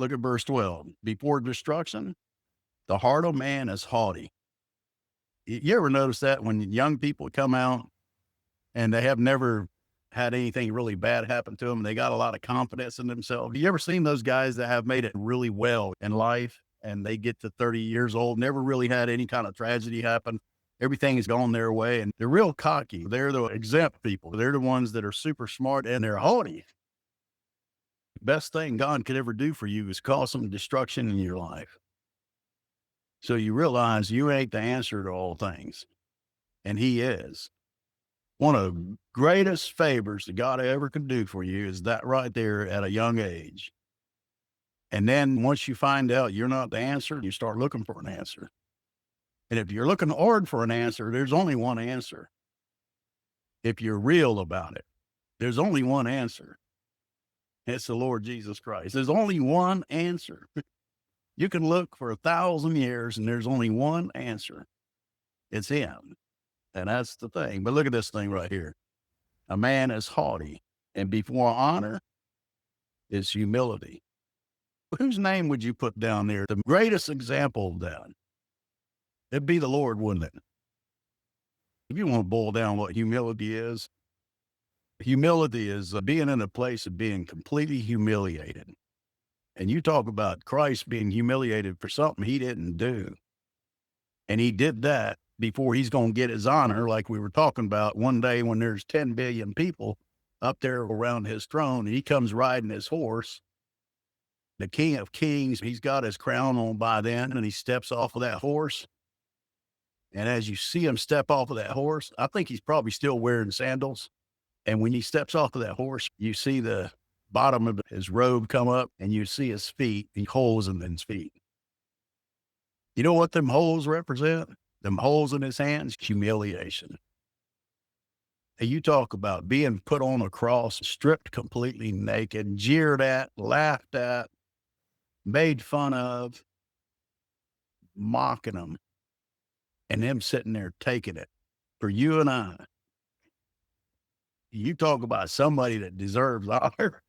Look at verse 12. Before destruction, the heart of man is haughty. You ever notice that when young people come out and they have never had anything really bad happen to them, they got a lot of confidence in themselves. You ever seen those guys that have made it really well in life and they get to 30 years old, never really had any kind of tragedy happen? Everything has gone their way and they're real cocky. They're the exempt people. They're the ones that are super smart and they're haughty. Best thing God could ever do for you is cause some destruction in your life. So you realize you ain't the answer to all things, and He is. One of the greatest favors that God ever could do for you is that right there at a young age. And then once you find out you're not the answer, you start looking for an answer. And if you're looking hard for an answer, there's only one answer. If you're real about it, there's only one answer. It's the Lord Jesus Christ. There's only one answer. You can look for 1,000 years and there's only one answer. It's Him. And that's the thing. But look at this thing right here. A man is haughty, and before honor is humility. Whose name would you put down there? The greatest example of that. It'd be the Lord, wouldn't it? If you want to boil down what humility is being in a place of being completely humiliated. And you talk about Christ being humiliated for something He didn't do. And He did that before He's going to get His honor, like we were talking about one day when there's 10 billion people up there around His throne. And He comes riding His horse, the King of Kings. He's got His crown on by then, and He steps off of that horse. And as you see Him step off of that horse, I think He's probably still wearing sandals. And when He steps off of that horse, you see the bottom of His robe come up and you see His feet, the holes in His feet. You know what them holes represent? Them holes in His hands? Humiliation. And you talk about being put on a cross, stripped completely naked, jeered at, laughed at, made fun of, mocking Him, and Him sitting there taking it for you and I. You talk about somebody that deserves honor.